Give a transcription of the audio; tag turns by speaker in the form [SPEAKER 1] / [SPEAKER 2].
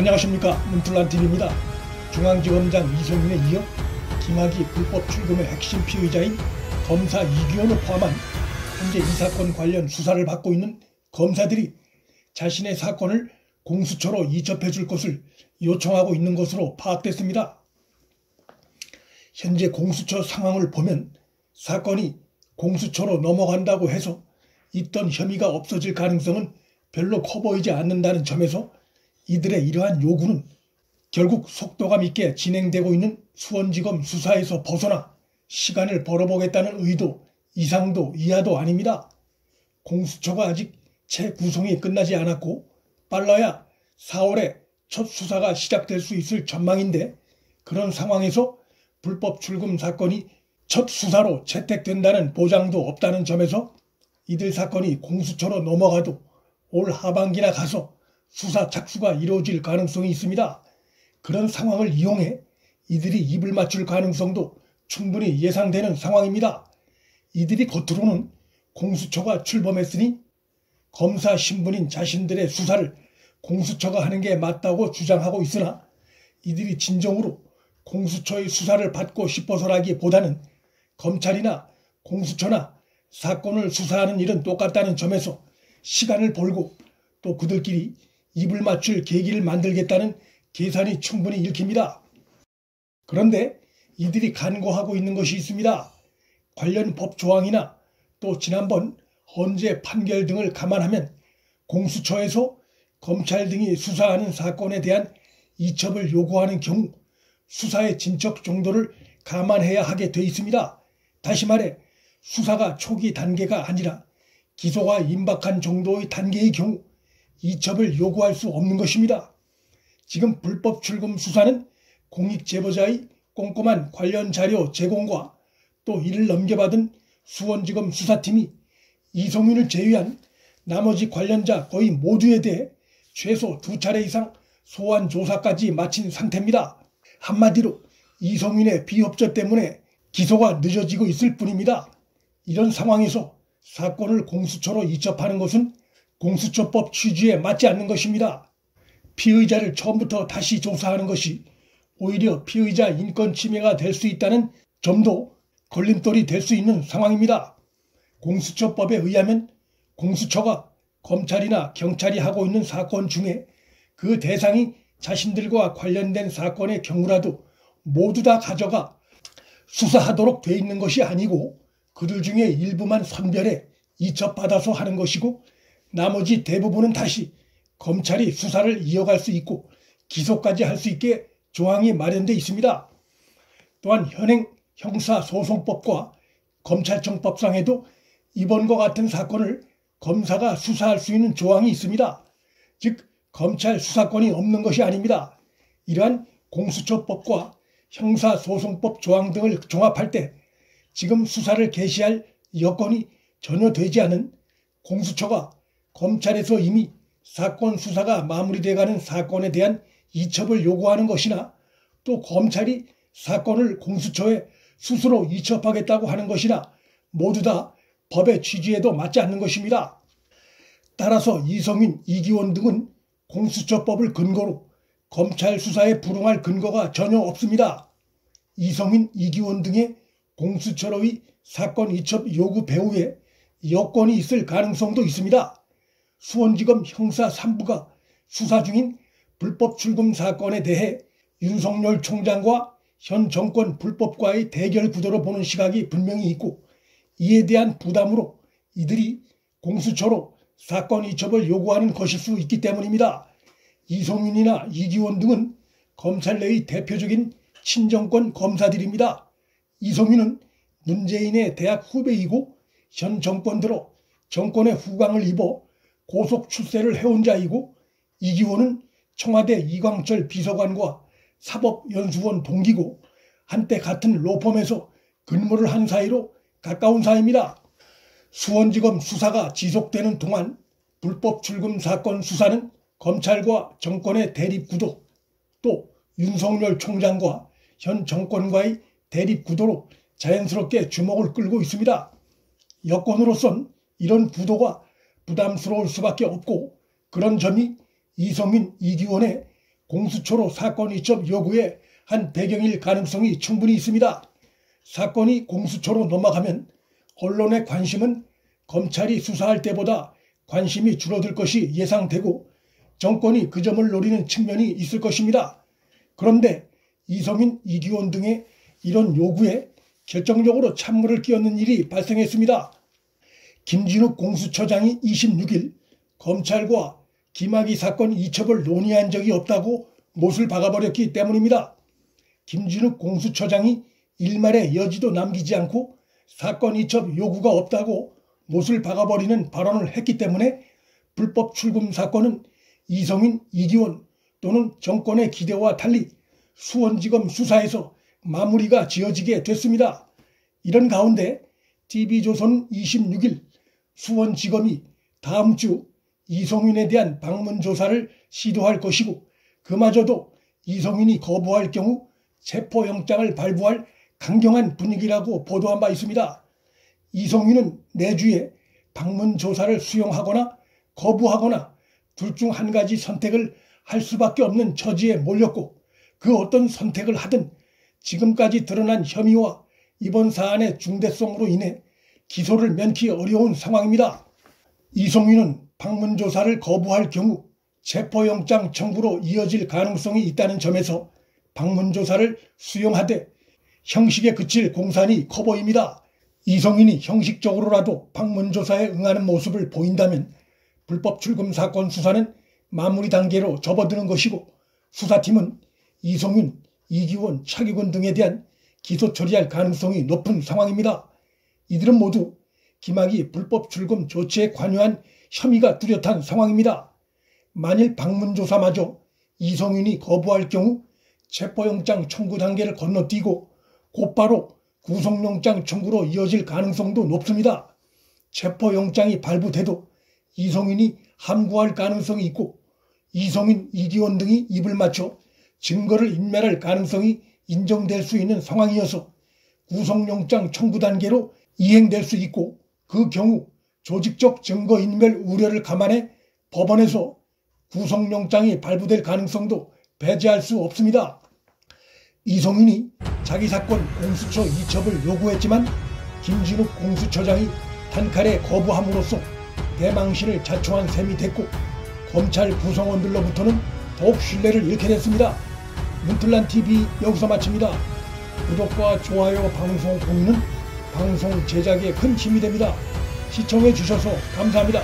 [SPEAKER 1] 안녕하십니까, 문틀란TV입니다. 중앙지검장 이성윤에 이어 김학의 불법 출금의 핵심 피의자인 검사 이규원을 포함한 현재 이 사건 관련 수사를 받고 있는 검사들이 자신의 사건을 공수처로 이첩해 줄 것을 요청하고 있는 것으로 파악됐습니다. 현재 공수처 상황을 보면 사건이 공수처로 넘어간다고 해서 있던 혐의가 없어질 가능성은 별로 커 보이지 않는다는 점에서 이들의 이러한 요구는 결국 속도감 있게 진행되고 있는 수원지검 수사에서 벗어나 시간을 벌어보겠다는 의도 이상도 이하도 아닙니다. 공수처가 아직 재구성이 끝나지 않았고 빨라야 4월에 첫 수사가 시작될 수 있을 전망인데, 그런 상황에서 불법 출금 사건이 첫 수사로 채택된다는 보장도 없다는 점에서 이들 사건이 공수처로 넘어가도 올 하반기나 가서 수사 착수가 이루어질 가능성이 있습니다. 그런 상황을 이용해 이들이 입을 맞출 가능성도 충분히 예상되는 상황입니다. 이들이 겉으로는 공수처가 출범했으니 검사 신분인 자신들의 수사를 공수처가 하는 게 맞다고 주장하고 있으나, 이들이 진정으로 공수처의 수사를 받고 싶어서라기보다는 검찰이나 공수처나 사건을 수사하는 일은 똑같다는 점에서 시간을 벌고 또 그들끼리 입을 맞출 계기를 만들겠다는 계산이 충분히 읽힙니다. 그런데 이들이 간과하고 있는 것이 있습니다. 관련 법 조항이나 또 지난번 헌재 판결 등을 감안하면 공수처에서 검찰 등이 수사하는 사건에 대한 이첩을 요구하는 경우 수사의 진척 정도를 감안해야 하게 돼 있습니다. 다시 말해 수사가 초기 단계가 아니라 기소가 임박한 정도의 단계의 경우 이첩을 요구할 수 없는 것입니다. 지금 불법 출금 수사는 공익제보자의 꼼꼼한 관련 자료 제공과 또 이를 넘겨받은 수원지검 수사팀이 이성윤을 제외한 나머지 관련자 거의 모두에 대해 최소 2차례 이상 소환 조사까지 마친 상태입니다. 한마디로 이성윤의 비협조 때문에 기소가 늦어지고 있을 뿐입니다. 이런 상황에서 사건을 공수처로 이첩하는 것은 공수처법 취지에 맞지 않는 것입니다. 피의자를 처음부터 다시 조사하는 것이 오히려 피의자 인권 침해가 될 수 있다는 점도 걸림돌이 될 수 있는 상황입니다. 공수처법에 의하면 공수처가 검찰이나 경찰이 하고 있는 사건 중에 그 대상이 자신들과 관련된 사건의 경우라도 모두 다 가져가 수사하도록 돼 있는 것이 아니고 그들 중에 일부만 선별해 이첩받아서 하는 것이고, 나머지 대부분은 다시 검찰이 수사를 이어갈 수 있고 기소까지 할 수 있게 조항이 마련되어 있습니다. 또한 현행 형사소송법과 검찰청법상에도 이번과 같은 사건을 검사가 수사할 수 있는 조항이 있습니다. 즉 검찰 수사권이 없는 것이 아닙니다. 이러한 공수처법과 형사소송법 조항 등을 종합할 때 지금 수사를 개시할 여건이 전혀 되지 않은 공수처가 검찰에서 이미 사건 수사가 마무리돼가는 사건에 대한 이첩을 요구하는 것이나 또 검찰이 사건을 공수처에 스스로 이첩하겠다고 하는 것이나 모두 다 법의 취지에도 맞지 않는 것입니다. 따라서 이성윤, 이규원 등은 공수처법을 근거로 검찰 수사에 불응할 근거가 전혀 없습니다. 이성윤, 이규원 등의 공수처로의 사건 이첩 요구 배후에 여건이 있을 가능성도 있습니다. 수원지검 형사 3부가 수사 중인 불법 출금 사건에 대해 윤석열 총장과 현 정권 불법과의 대결 구도로 보는 시각이 분명히 있고, 이에 대한 부담으로 이들이 공수처로 사건 이첩을 요구하는 것일 수 있기 때문입니다. 이성윤이나 이규원 등은 검찰 내의 대표적인 친정권 검사들입니다. 이성윤은 문재인의 대학 후배이고 현 정권 들어 정권의 후광을 입어 고속 출세를 해온 자이고, 이규원은 청와대 이광철 비서관과 사법연수원 동기고 한때 같은 로펌에서 근무를 한 사이로 가까운 사이입니다. 수원지검 수사가 지속되는 동안 불법 출금 사건 수사는 검찰과 정권의 대립구도, 또 윤석열 총장과 현 정권과의 대립구도로 자연스럽게 주목을 끌고 있습니다. 여권으로선 이런 구도가 부담스러울 수밖에 없고, 그런 점이 이성윤, 이규원의 공수처로 사건 이첩 요구에 한 배경일 가능성이 충분히 있습니다. 사건이 공수처로 넘어가면 언론의 관심은 검찰이 수사할 때보다 관심이 줄어들 것이 예상되고 정권이 그 점을 노리는 측면이 있을 것입니다. 그런데 이성인, 이규원 등의 이런 요구에 결정적으로 찬물을 끼얹는 일이 발생했습니다. 김진욱 공수처장이 26일 검찰과 김학의 사건 이첩을 논의한 적이 없다고 못을 박아버렸기 때문입니다. 김진욱 공수처장이 일말의 여지도 남기지 않고 사건 이첩 요구가 없다고 못을 박아버리는 발언을 했기 때문에 불법 출금 사건은 이성인, 이규원 또는 정권의 기대와 달리 수원지검 수사에서 마무리가 지어지게 됐습니다. 이런 가운데 TV조선 26일 수원지검이 다음 주 이성윤에 대한 방문 조사를 시도할 것이고 그마저도 이성윤이 거부할 경우 체포영장을 발부할 강경한 분위기라고 보도한 바 있습니다. 이성윤은 내주에 방문 조사를 수용하거나 거부하거나 둘 중 한 가지 선택을 할 수밖에 없는 처지에 몰렸고 그 어떤 선택을 하든 지금까지 드러난 혐의와 이번 사안의 중대성으로 인해 기소를 면키 어려운 상황입니다. 이성윤은 방문 조사를 거부할 경우 체포영장 청구로 이어질 가능성이 있다는 점에서 방문 조사를 수용하되 형식에 그칠 공산이 커 보입니다. 이성윤이 형식적으로라도 방문 조사에 응하는 모습을 보인다면 불법 출금 사건 수사는 마무리 단계로 접어드는 것이고 수사팀은 이성윤, 이규원, 차기군 등에 대한 기소 처리할 가능성이 높은 상황입니다. 이들은 모두 김학의 불법 출금 조치에 관여한 혐의가 뚜렷한 상황입니다. 만일 방문조사마저 이성윤이 거부할 경우 체포영장 청구 단계를 건너뛰고 곧바로 구속영장 청구로 이어질 가능성도 높습니다. 체포영장이 발부돼도 이성윤이 함구할 가능성이 있고 이성윤, 이규원 등이 입을 맞춰 증거를 인멸할 가능성이 인정될 수 있는 상황이어서 구속영장 청구 단계로 이행될 수 있고 그 경우 조직적 증거인멸 우려를 감안해 법원에서 구속영장이 발부될 가능성도 배제할 수 없습니다. 이성윤이 자기 사건 공수처 이첩을 요구했지만 김진욱 공수처장이 단칼에 거부함으로써 대망신을 자초한 셈이 됐고 검찰 구성원들로부터는 더욱 신뢰를 잃게 됐습니다. 문틀란TV 여기서 마칩니다. 구독과 좋아요, 방송 공유는 방송 제작에 큰 힘이 됩니다. 시청해 주셔서 감사합니다.